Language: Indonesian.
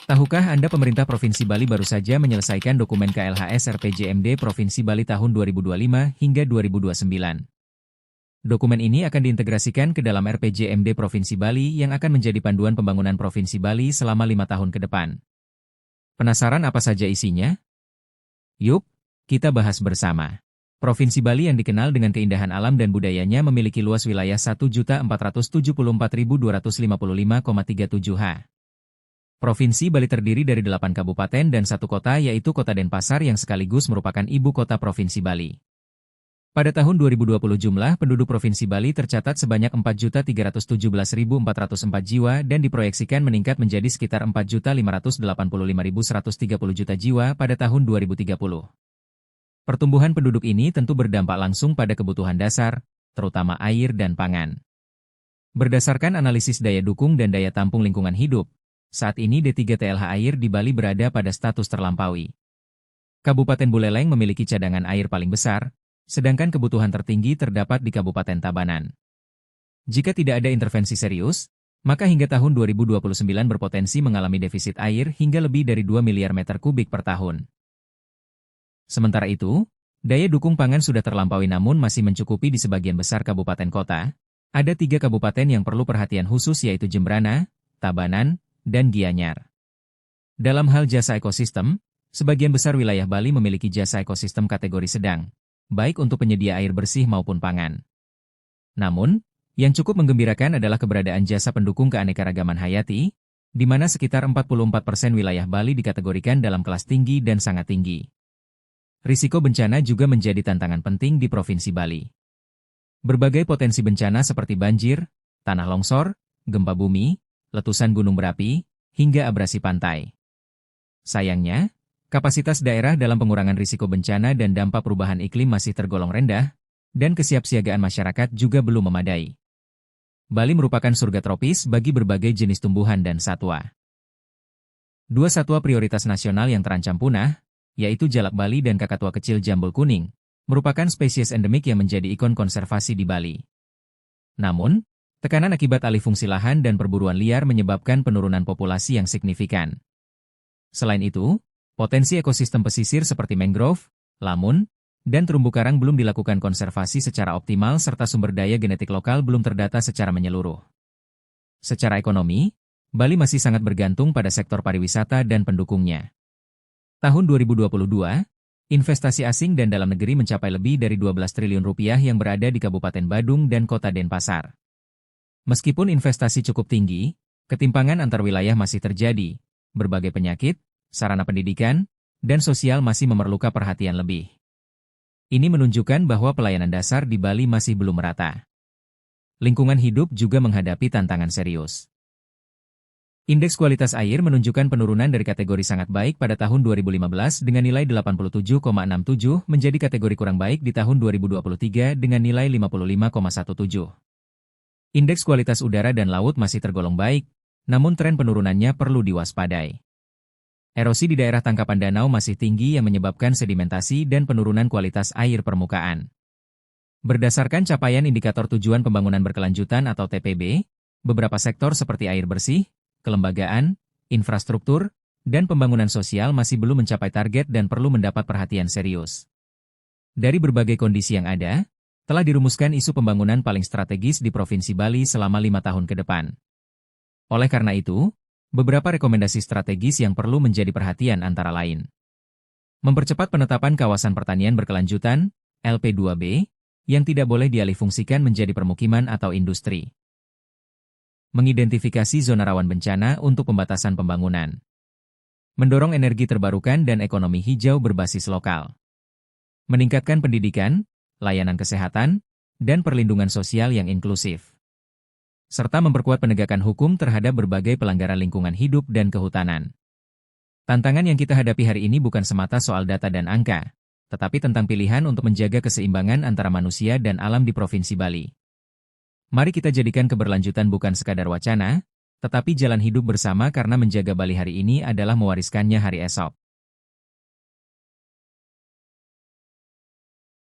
Tahukah Anda pemerintah Provinsi Bali baru saja menyelesaikan dokumen KLHS RPJMD Provinsi Bali tahun 2025 hingga 2029. Dokumen ini akan diintegrasikan ke dalam RPJMD Provinsi Bali yang akan menjadi panduan pembangunan Provinsi Bali selama 5 tahun ke depan. Penasaran apa saja isinya? Yuk, kita bahas bersama. Provinsi Bali yang dikenal dengan keindahan alam dan budayanya memiliki luas wilayah 1.474.255,37 ha. Provinsi Bali terdiri dari 8 kabupaten dan 1 kota yaitu Kota Denpasar yang sekaligus merupakan ibu kota Provinsi Bali. Pada tahun 2020 jumlah penduduk Provinsi Bali tercatat sebanyak 4.317.404 jiwa dan diproyeksikan meningkat menjadi sekitar 4.585.130 juta jiwa pada tahun 2030. Pertumbuhan penduduk ini tentu berdampak langsung pada kebutuhan dasar, terutama air dan pangan. Berdasarkan analisis daya dukung dan daya tampung lingkungan hidup, saat ini D3 TLH air di Bali berada pada status terlampaui. Kabupaten Buleleng memiliki cadangan air paling besar, sedangkan kebutuhan tertinggi terdapat di Kabupaten Tabanan. Jika tidak ada intervensi serius, maka hingga tahun 2029 berpotensi mengalami defisit air hingga lebih dari 2 miliar meter kubik per tahun. Sementara itu, daya dukung pangan sudah terlampaui namun masih mencukupi di sebagian besar kabupaten kota. Ada 3 kabupaten yang perlu perhatian khusus yaitu Jembrana, Tabanan, dan Gianyar. Dalam hal jasa ekosistem, sebagian besar wilayah Bali memiliki jasa ekosistem kategori sedang, baik untuk penyedia air bersih maupun pangan. Namun, yang cukup menggembirakan adalah keberadaan jasa pendukung keanekaragaman hayati, di mana sekitar 44% wilayah Bali dikategorikan dalam kelas tinggi dan sangat tinggi. Risiko bencana juga menjadi tantangan penting di Provinsi Bali. Berbagai potensi bencana seperti banjir, tanah longsor, gempa bumi, letusan gunung berapi, hingga abrasi pantai. Sayangnya, kapasitas daerah dalam pengurangan risiko bencana dan dampak perubahan iklim masih tergolong rendah, dan kesiapsiagaan masyarakat juga belum memadai. Bali merupakan surga tropis bagi berbagai jenis tumbuhan dan satwa. 2 satwa prioritas nasional yang terancam punah, yaitu jalak Bali dan kakatua kecil jambul kuning, merupakan spesies endemik yang menjadi ikon konservasi di Bali. Namun, tekanan akibat alih fungsi lahan dan perburuan liar menyebabkan penurunan populasi yang signifikan. Selain itu, potensi ekosistem pesisir seperti mangrove, lamun, dan terumbu karang belum dilakukan konservasi secara optimal serta sumber daya genetik lokal belum terdata secara menyeluruh. Secara ekonomi, Bali masih sangat bergantung pada sektor pariwisata dan pendukungnya. Tahun 2022, investasi asing dan dalam negeri mencapai lebih dari 12 triliun rupiah yang berada di Kabupaten Badung dan Kota Denpasar. Meskipun investasi cukup tinggi, ketimpangan antar wilayah masih terjadi, berbagai penyakit, sarana pendidikan, dan sosial masih memerlukan perhatian lebih. Ini menunjukkan bahwa pelayanan dasar di Bali masih belum merata. Lingkungan hidup juga menghadapi tantangan serius. Indeks kualitas air menunjukkan penurunan dari kategori sangat baik pada tahun 2015 dengan nilai 87,67 menjadi kategori kurang baik di tahun 2023 dengan nilai 55,17. Indeks kualitas udara dan laut masih tergolong baik, namun tren penurunannya perlu diwaspadai. Erosi di daerah tangkapan danau masih tinggi yang menyebabkan sedimentasi dan penurunan kualitas air permukaan. Berdasarkan capaian indikator tujuan pembangunan berkelanjutan atau TPB, beberapa sektor seperti air bersih, kelembagaan, infrastruktur, dan pembangunan sosial masih belum mencapai target dan perlu mendapat perhatian serius. Dari berbagai kondisi yang ada, telah dirumuskan isu pembangunan paling strategis di Provinsi Bali selama 5 tahun ke depan. Oleh karena itu, beberapa rekomendasi strategis yang perlu menjadi perhatian antara lain. Mempercepat penetapan kawasan pertanian berkelanjutan, LP2B, yang tidak boleh dialihfungsikan menjadi permukiman atau industri. Mengidentifikasi zona rawan bencana untuk pembatasan pembangunan. Mendorong energi terbarukan dan ekonomi hijau berbasis lokal. Meningkatkan pendidikan, layanan kesehatan, dan perlindungan sosial yang inklusif. Serta memperkuat penegakan hukum terhadap berbagai pelanggaran lingkungan hidup dan kehutanan. Tantangan yang kita hadapi hari ini bukan semata soal data dan angka, tetapi tentang pilihan untuk menjaga keseimbangan antara manusia dan alam di Provinsi Bali. Mari kita jadikan keberlanjutan bukan sekadar wacana, tetapi jalan hidup bersama karena menjaga Bali hari ini adalah mewariskannya hari esok.